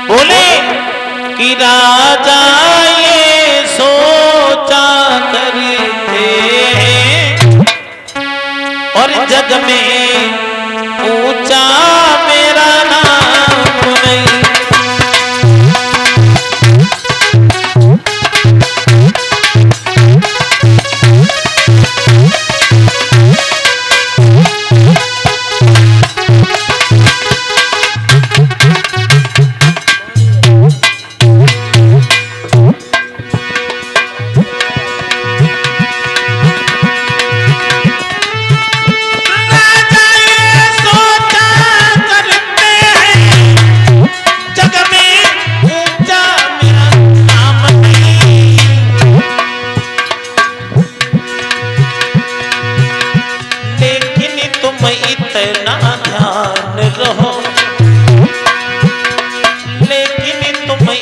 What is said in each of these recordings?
बोले कि राजा ये सोचा करते और जग में ऊंचा मेरा नाम नहीं।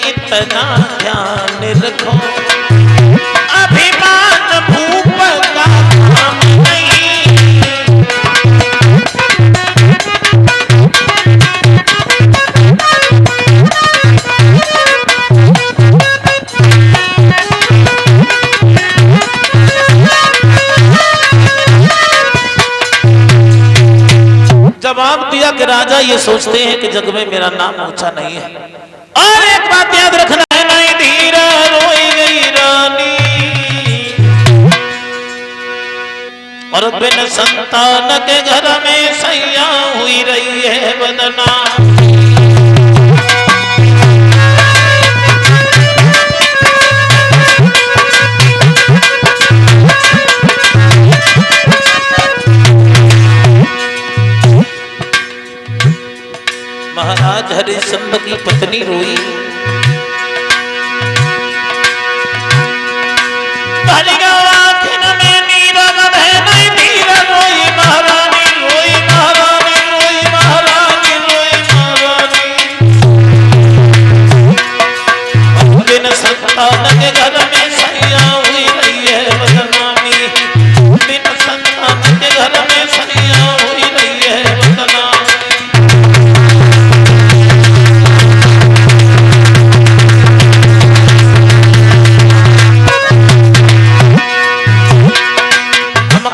इतना ध्यान रखो अभिमान भूप का काम नहीं। जवाब दिया कि राजा ये सोचते हैं कि जग में मेरा नाम ऊंचा नहीं है। और एक बात याद रखना है, नहीं धीरा रोई गई रानी और बिन संतान के घर में सैया हुई रही है बदनाम। महाराज हरिश्चंद्र की पत्नी रोई, आँखन में नीरव है, नहीं धीरा रोई महारानी, रोई महारानी, रोई महारानी, रोई महारानी। बिन संतान के घर में सैया हुई रही है बदनामी, बिन संतान के घर में सैया हुई रही है बदनामी।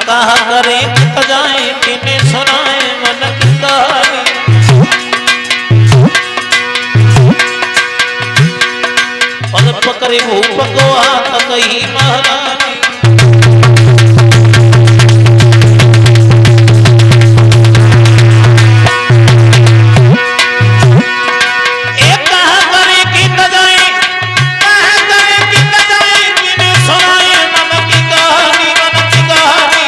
कहा करें तो जाए किन्हें सुनाए मन की कहानी, और पकड़े भूप को हाथ कही महारानी। एक कहा करे कि न जाए, कहा करे कि न जाए किन्हें सुनाए मन की कहानी, मन की कहानी।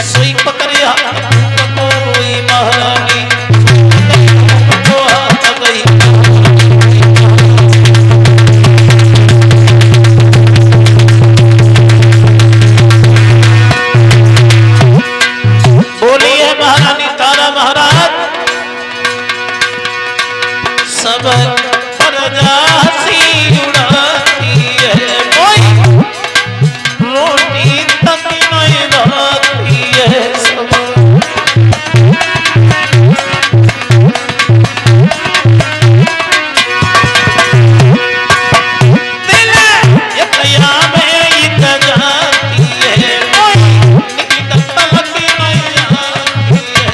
सुई पकड़े हाथ को रोई महारानी, को हाथ गई। बोली है महारानी तारा महाराज, सब प्रजा सी उड़ाती है, रोटी तक नहीं लाती है सब। दिल ये कया में इत जाती है, नींद तलक नहीं आती है।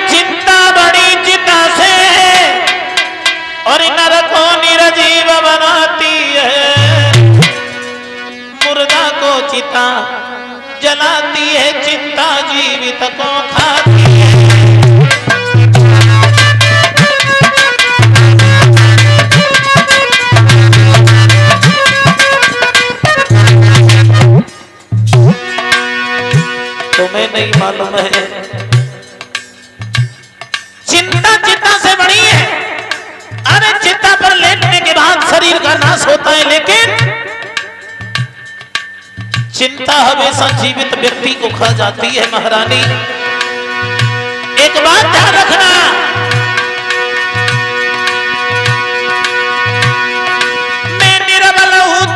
चिंता बड़ी चिता से और नर को निर्जीव बनाती है, मुर्दा को चिता जलाती है, चिंता जीवित को खाती है। तुम्हें नहीं मालूम है चिंता चिता से बड़ी है। अरे चिता पर लेटने के बाद शरीर का नाश होता है, लेकिन चिंता हमेशा जीवित व्यक्ति को खा जाती है महारानी। एक बात ध्यान रखना, मैं निर्बल हूं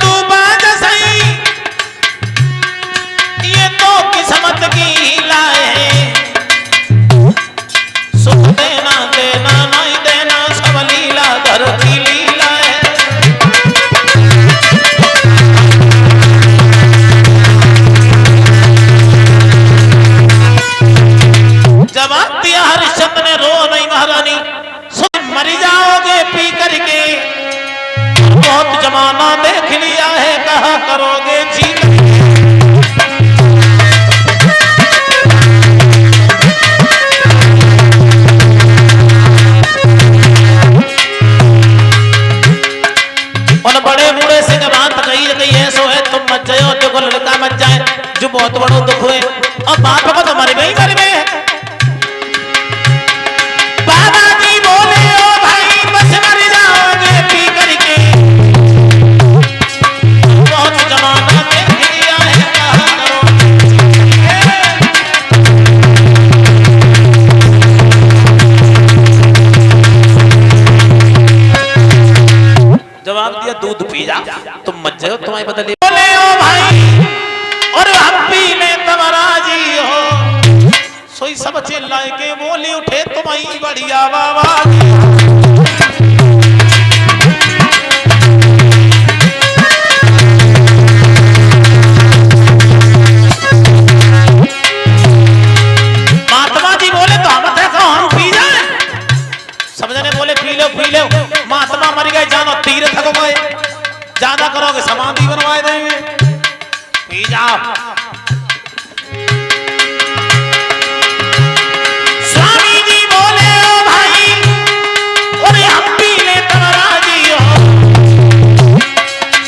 जमाना देख लिया है, कहा करोगे जी। उन बड़े बूढ़े से बात कही है, सो है तुम मत जाओ, देखो लड़का मत जाए, जो बहुत बड़ा दुख हुए। और बाप को तो मर गई है। बाबा जी बोले ओ भाई बस मर जाओगे पी करके, बहुत जमाना देख लिया है, कहा करो। जवाब दिया दूध पी जा, तुम मत जाओ, तुम्हारी बदले। बोले ओ भाई और हम पी ले तुम्हारा जी हो, सोई सब चिल्लाए के बोली उठे तुम्हारी बढ़िया बाबा। महात्मा जी बोले तो हम देखो हम पी जाए, सब जने बोले पी लो। महात्मा मर गए, जानो तीर्थ को गए, ज्यादा करोगे समाधि बनवाए देंगे, पी जाओ। स्वामी जी बोले ओ भाई और हम पी ले तुम्हारा जी हो,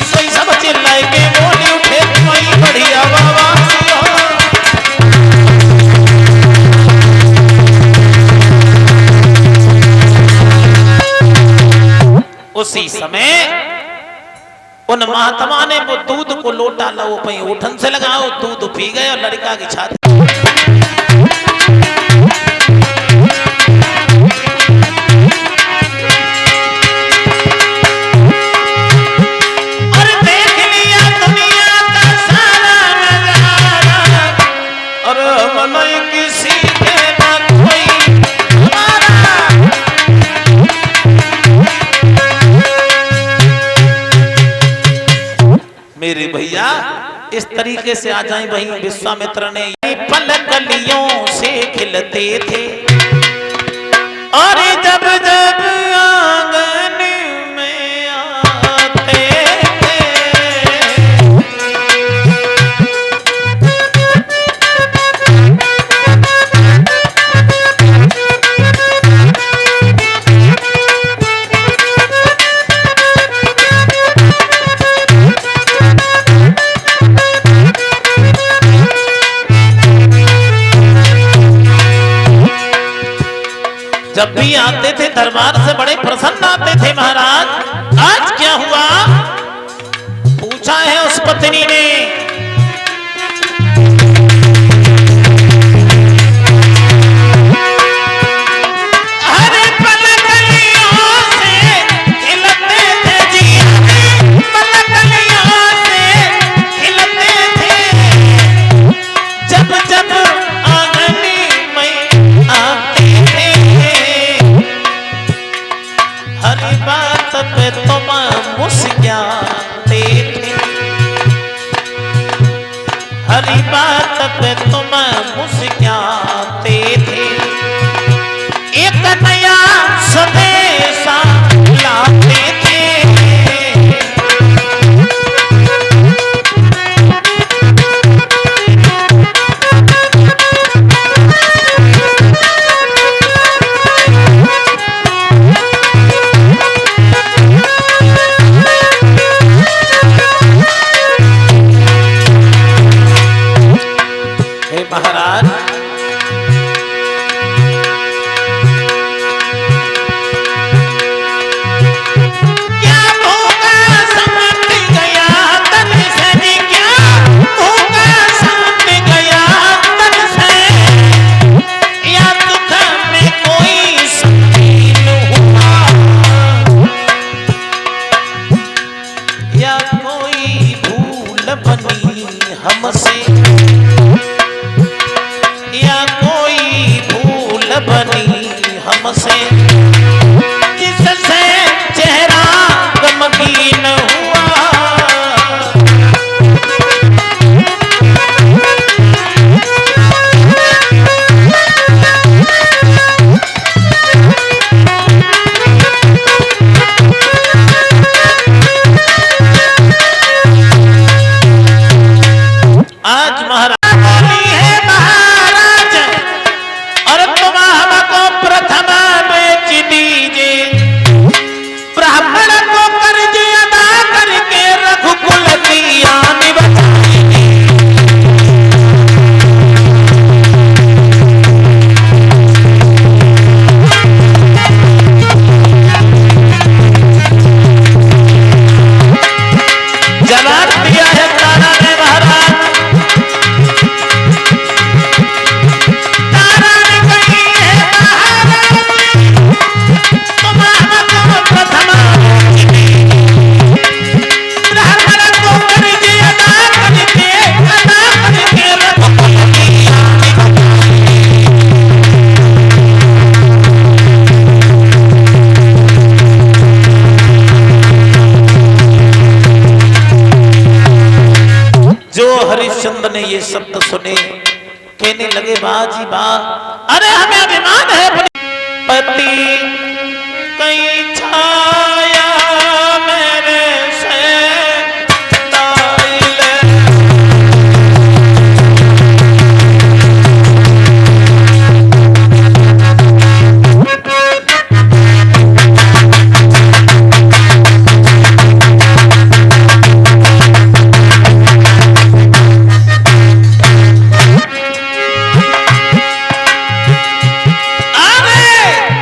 सोई सब चिल्लाए के बोली उठे तुम्हारी बढ़िया बाबा जी हो। उसी समय उन महात्मा ने वो दूध को लोटा लो पई उठन से लगाओ, दूध पी गए और लड़का की छाती। और देख लिया दुनिया का सारा नजारा, और मनई किसी के ना कोई मेरे भैया इस तरीके से आ जाए। वही विश्वामित्र ने पल कलियों से खिलते थे, और जब जब आंगन में आते थे, जब भी आते थे दरबार से बड़े प्रसन्न आते थे महाराज। आज क्या हुआ पूछा है उस पत्नी ने। अरे पल कलियों से खिलते थे जी, पल कलियों से खिलते थे, जब जब आंगन में आते थे, हर बात पे तुम मुस्कुराते थे, हर बात पे तुम मुस्कुराते थे, एक नया संदेशा लाते थे। महाराज क्या होगा समझ गया तन से, क्या होगा समझ गया तन से, या दुख में कोई संगीन हुआ, या कोई भूल बनी हमसे, या कोई भूल बनी हमसे, जिससे चेहरा गमगीन हुआ। हरिश्चंद्र ने ये शब्द सुने, कहने लगे वाह जी वाह, अरे हमें अभिमान है अपने पति कहीं छाया मेरे से ताइले।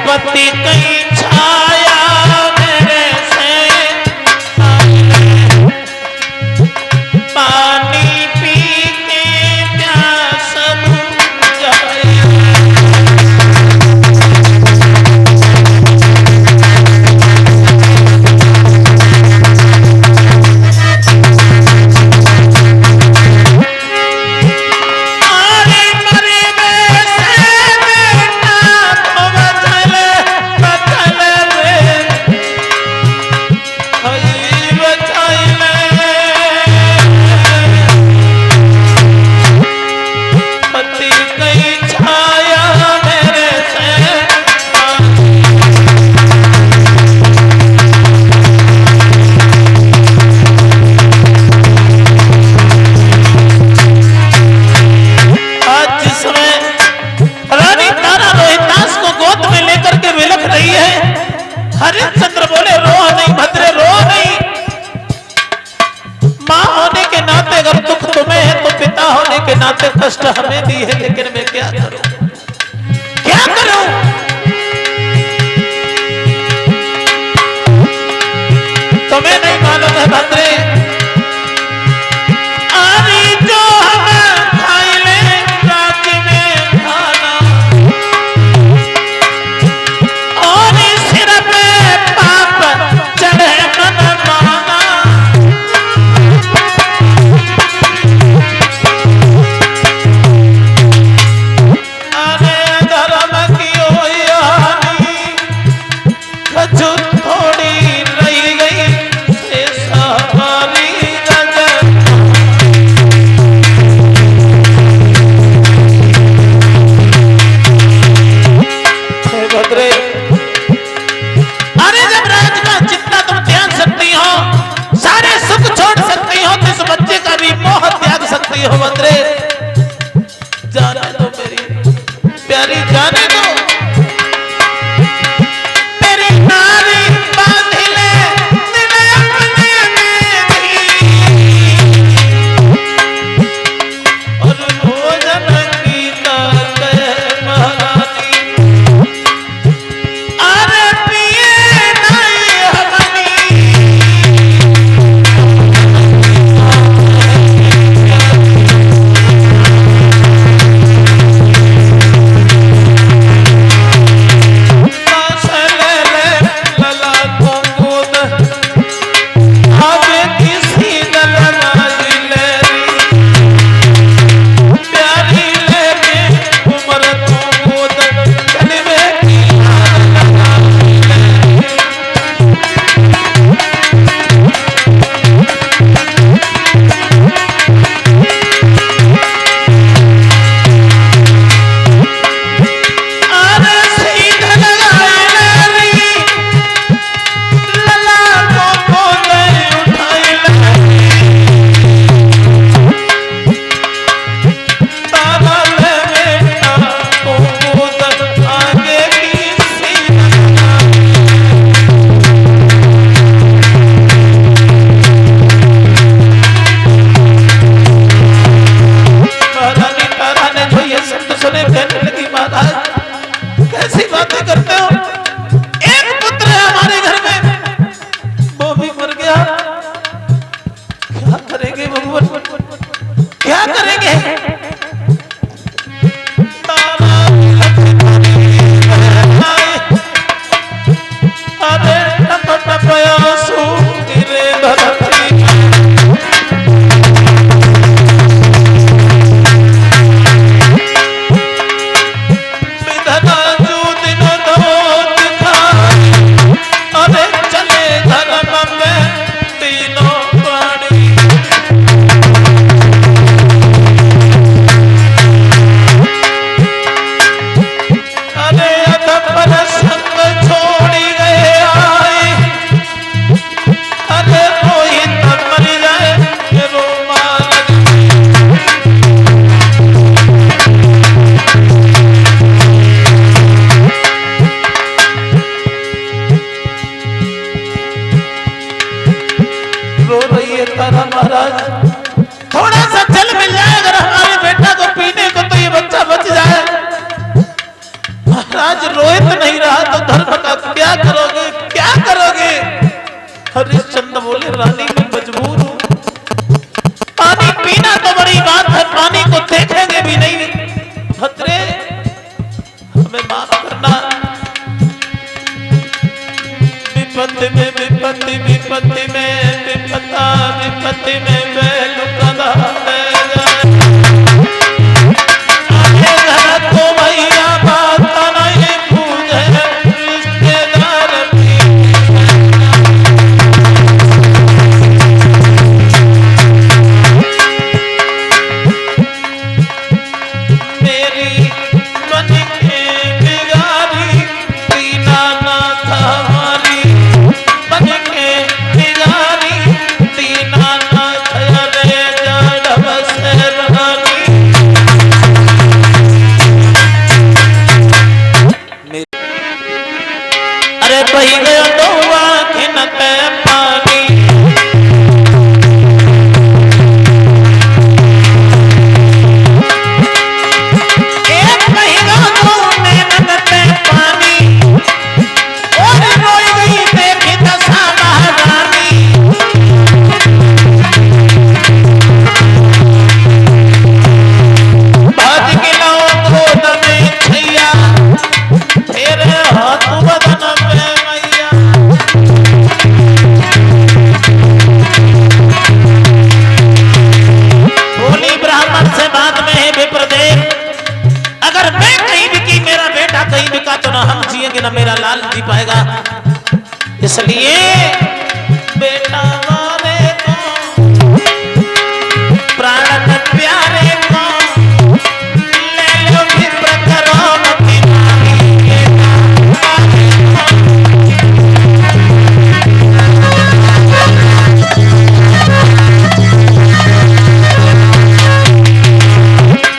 पति कहीं छाया मेरे से पानी पी के प्यास बुझाए। हरिश्चंद्र बोले रो नहीं भद्रे, रो नहीं। माँ होने के नाते अगर दुख तुम्हें है तो पिता होने के नाते कष्ट हमें दी है, लेकिन मैं क्या करूं, क्या करूं। तुम्हें नहीं मालूम है भद्रे, अरे जो हम खाई ले रात में खाना और सिर पे पाप चढ़े मन माना। अरे धर्म की ओई हानि कछु थोड़ी रही गई से सवार। लिए तारा महाराज थोड़ा सा जल मिल जाए अगर हमारे बेटा को पीने को तो ये बच्चा बच जाए। महाराज रोहित नहीं रहा तो धर्म का क्या करोगे, क्या करोगे? हरिश्चंद्र बोले रानी मैं मजबूर हूं, पानी पीना तो बड़ी बात है, पानी को देखेंगे भी नहीं। भद्रे हमें माफ करना, विपत्ति में विपत्ति, विपत्ति में विपत्ता, विपत्ति में मैं लुका घर को भैया बात नहीं पूछे रिश्तेदार मेरी मन के बिगारी दीना ना था हमारी, मन के बिगारी दीना ना था रे जड़ से रानी। अरे बही गया दो आँखें न पे पानी, एक महीना दो नैनन पे पानी, और रोई गई देखी दशा महारानी। भाज गिलो क्रोध में छैया, तेरे हाथ बदन पे मैया। बोली ब्राह्मण से बात में है विप्रदेव, अगर मैं कहीं भी की मेरा बेटा कहीं भी का तो ना हम जिएंगे ना मेरा लाल जी पाएगा, इसलिए बेटा वाले को प्राण प्यारे को ले लो विप्र करो मति मारी।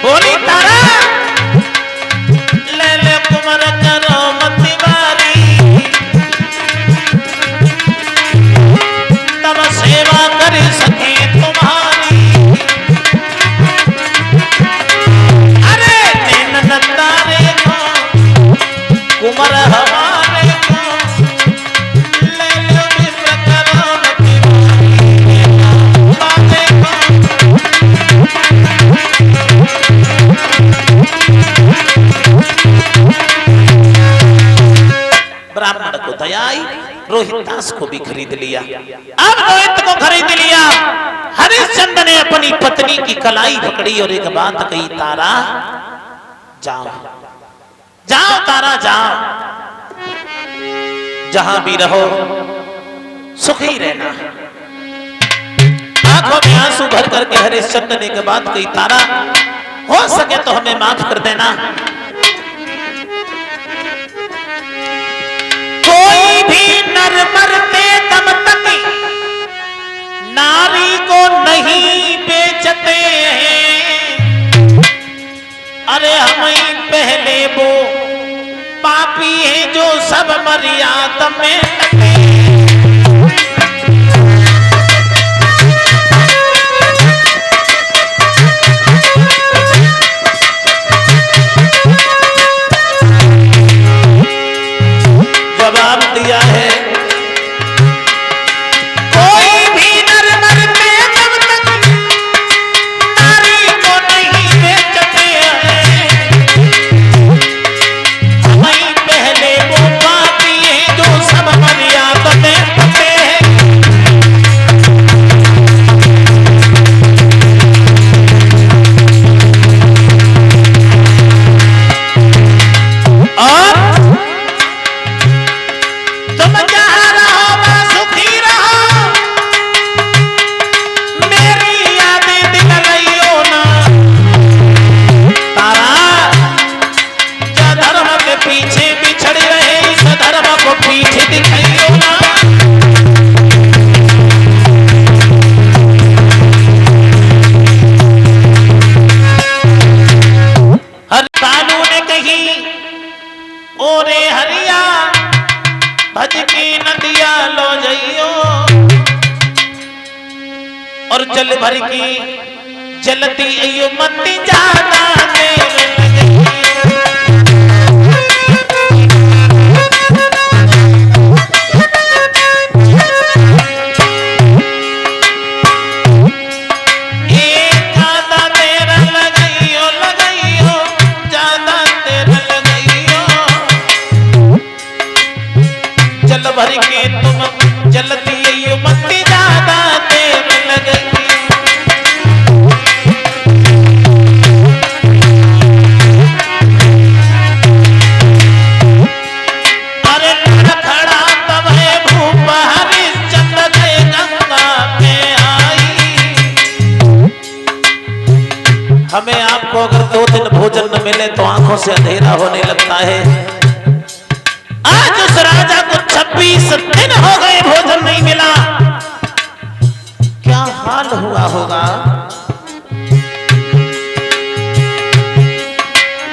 बोली तारा ले ले कुमार करो मति मारी, तब सेवा कर सके तुम्हारी। अरे नैनन तारे को कुमार हमारे को ले लो विप्र करो मति मारी को। ब्राह्मण को दया आई, रोहितास को भी खरीद लिया। अब रोहित को खरीद लिया, हरिश्चंद्र ने अपनी पत्नी की कलाई पकड़ी और एक बात कही, तारा जाओ जाओ तारा जाओ, जहां भी रहो सुखी रहना। आंखों में आंसू भर करके हरिश्चंद्र ने एक बात कही, तारा हो सके तो हमें माफ कर देना। कोई भी नर मरते दम तक नारी को नहीं बेचते हैं। अरे हम ही पहले वो पापी हैं जो सब मर्यादा में टके। जवाब दिया है, कोई भी नर मरते जब तक नारी को नहीं बेचते हैं। वहीं पहले वो पापी हैं जो सब मर्यादा में टके हैं। और तुम जहां रहो मैं सुखी रहो, मेरी यादें दिल रहियो ना। तारा जो धर्म के पीछे बिछड़ रहे इस धर्म को पीछे दिखाइयो ना। हर कानून ने कही ओरे हरिया भज की नदिया लो जइयो, और जल भर की जलती मती ज्यादा देर लगी। जल भर के तुम जलती मती ज्यादा देर लगेगी। अरे खड़ा तब है भूप हरिश्चंद्र के गंगा पे आई। हमें आपको अगर 2 दिन भोजन न मिले तो आंखों से अंधेरा होने लगता है। आज उस राजा को 26 दिन हो गए भोजन नहीं मिला, क्या हाल हुआ होगा।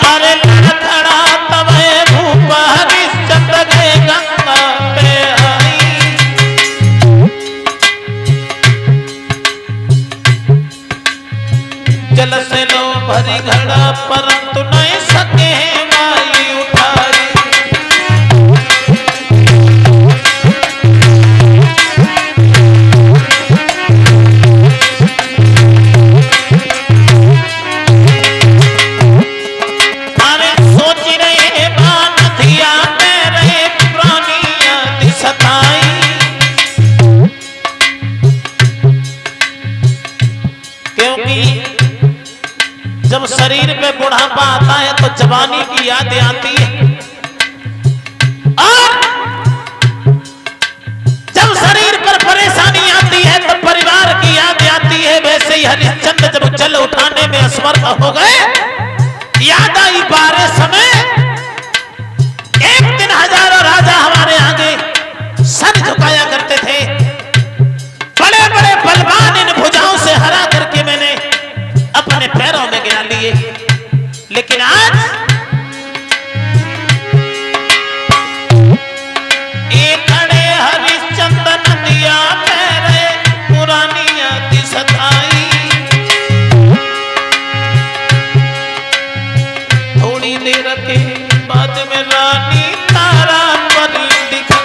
अरे खड़ा तब है भूप हरिश्चंद्र के गंगा पे आई। जल से लो भरी घड़ा परंतु नहीं सके माई उठाई। जब शरीर पे बुढ़ापा आता है तो जवानी की यादें आती है, और जब शरीर पर परेशानी आती है तो परिवार की यादें आती है। वैसे ही हरिश्चंद्र जब जल उठाने में असमर्थ हो गए, याद आई बारे समय एक दिन हजारों राजा हमारे आगे सर झुकाया करते थे। बड़े बड़े बलवान इन भुजाओं से हरा करके मैंने अपने पैरों में गिरा लिए, लेकिन आज एक खड़े हरिश्चंद्र नदिया पैरे पुरानी याद सताई। थोड़ी देर के बाद में रानी तारा परी दिखाई।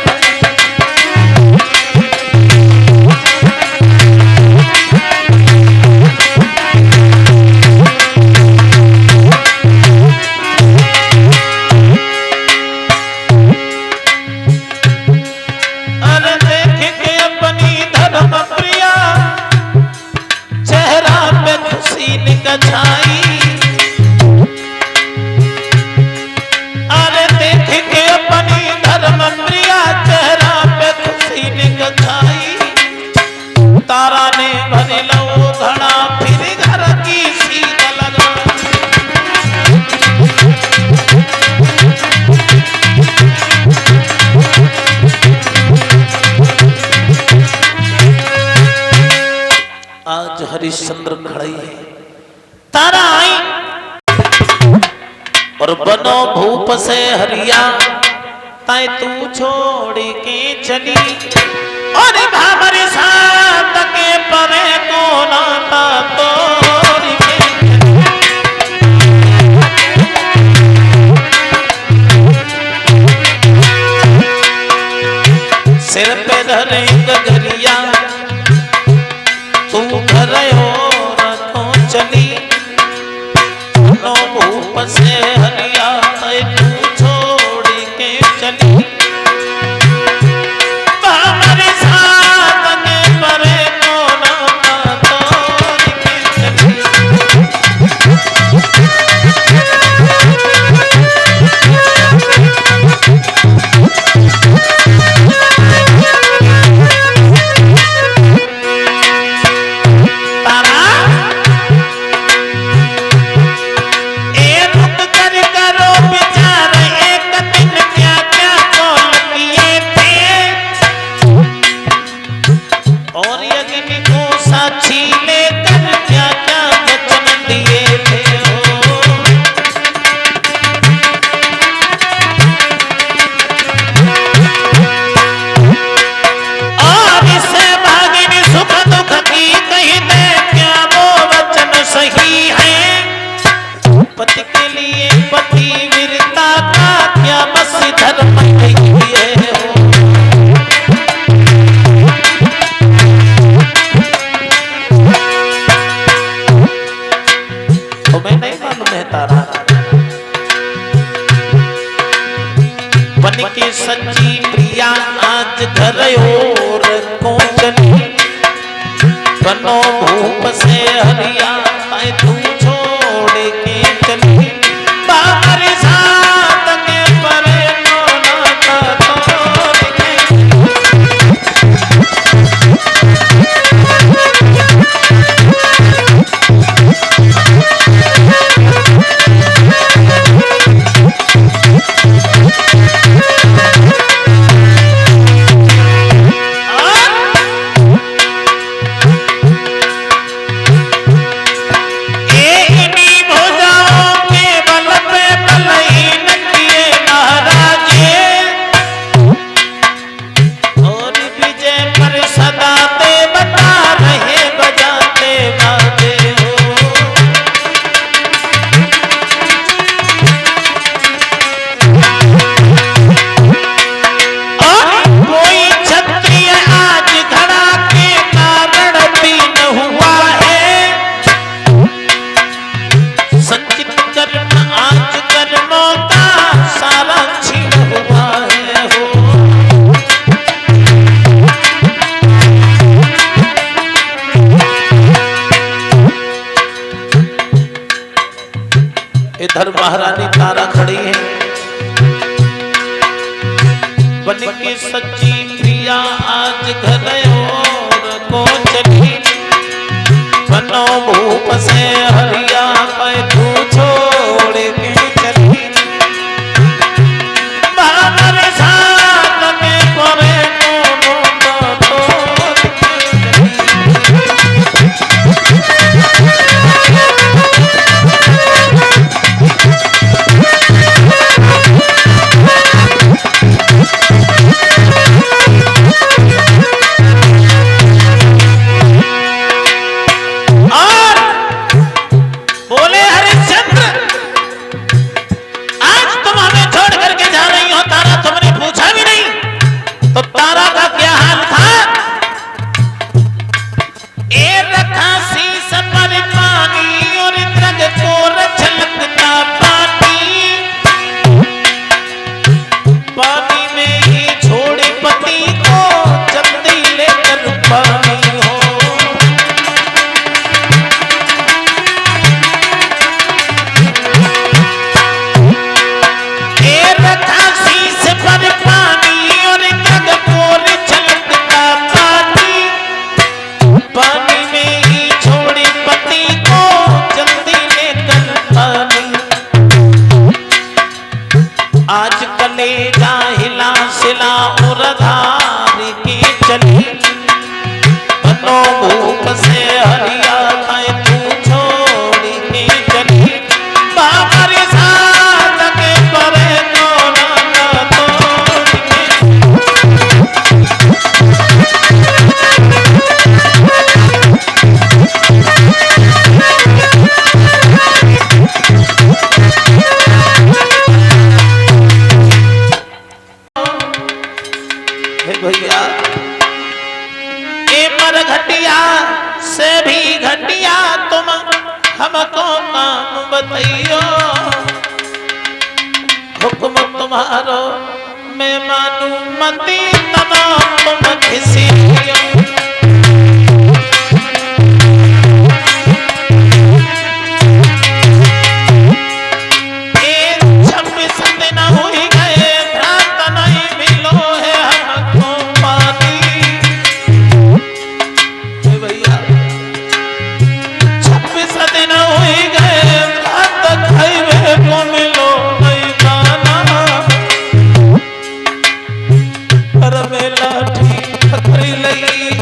अरे देख के अपनी धर्म प्रिया चेहरा पे खुशी निकल छाई। तारा ने भरी लो घड़ा फिर घर की सीधा लगा। आज हरिश्चंद्र खड़े तारा आई और बनो भूप से हरिया ताई तू छोड़ के चली। और भावरे साथ के परे को नाता तोड़ के सिर पे धरे गगरिया तू घर हो चली। बनो भूप से हरिया तू छोड़ के चली। हमारे साथ के परे को नाता तोड़ के चली। कहीं बनो भूप से हरिया तू छोड़ के चली बाबर साथ के परे नाता तोड़ के इधर महारानी तारा खड़ी है बन के सच्ची प्रिया आज घर और को चली बनो भूप से हरिया तू छोड़ के चली बाबर साथ में परे आज कलेजा हिला सिला उधार की चली बनो भूप से हरिया तू छोड़ के चली बाबर साथ के परे नाता तोड़ के भैया ए पर घटिया से भी घटिया तुम हमको नाम बताइयो हुक्म तुम्हारो मैं मानू मती तना तुम खिसियो लाठी खखरी लगी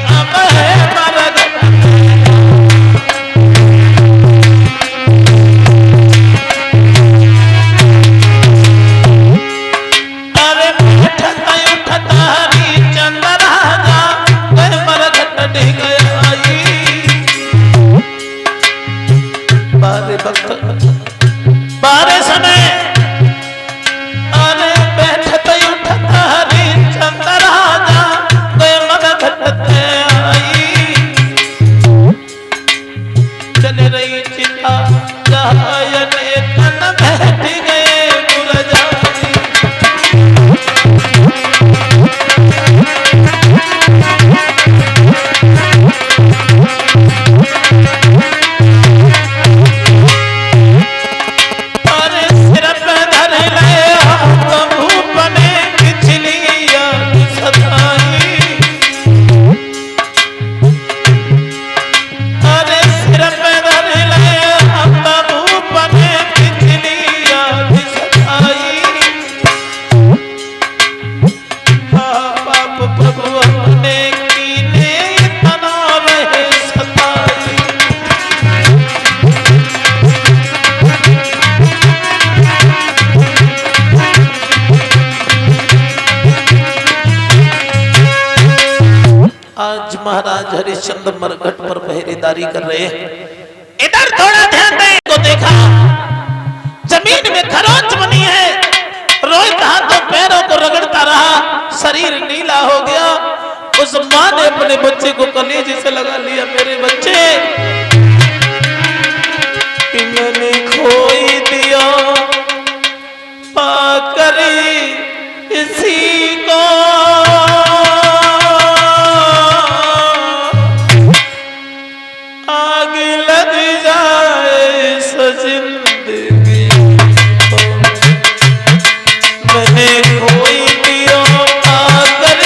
हरिश्चंद्र मरघट पर पहरेदारी कर रहे हैं। इधर थोड़ा ध्यान दें। को देखा जमीन में खरोंच बनी है। रोहित हाथों पैरों को रगड़ता रहा, शरीर नीला हो गया। उस माँ ने अपने बच्चे को कलेजे से लगा लिया। मेरे बच्चे मैंने खोई दिया पाकर इसी को, आग लग जाए इस जिंदगी को। मैंने खोई दिया पाकर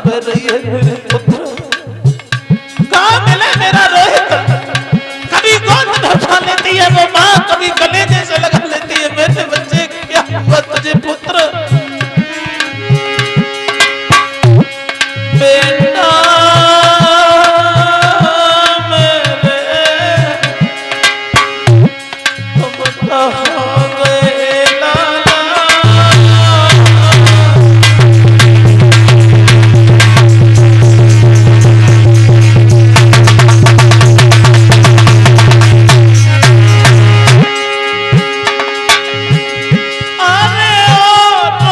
बह रही है। मेरे पुत्र कहाँ मिले मेरा रोहित? कभी गोद में उठा लेती है वो माँ, कभी कलेजे से लगा लेती है। मेरे बच्चे क्या हुआ तुझे पुत्र? बेटा मेरे तुम कहाँ गए लाला? अरे ओ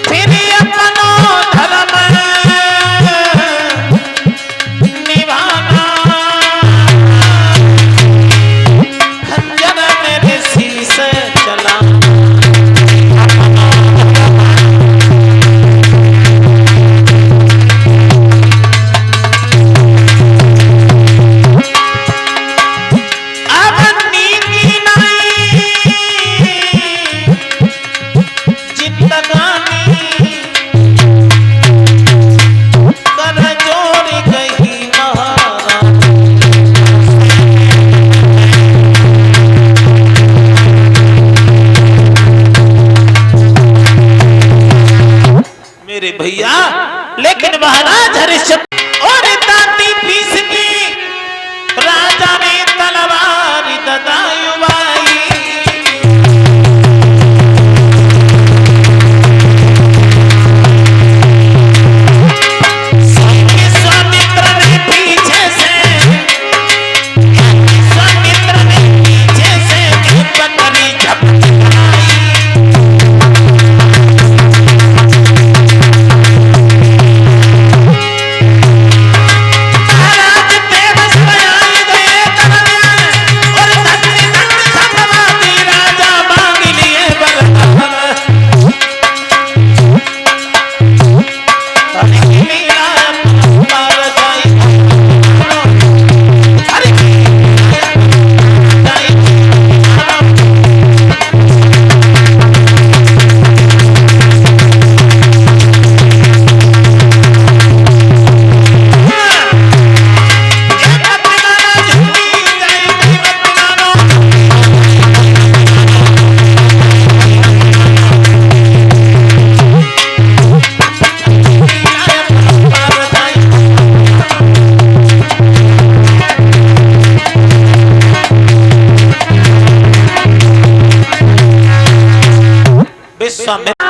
फिर अपनो धर्म निभाना, खंजर मेरे शीश चला। भैया लेकिन महाराज हरिश्चंद्र और दाती पीस की राजा ने तलवार ददायुवाई। स्वामित्र ने पीछे से पकड़ी झपकाई। विश्वामित्र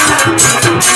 हाँ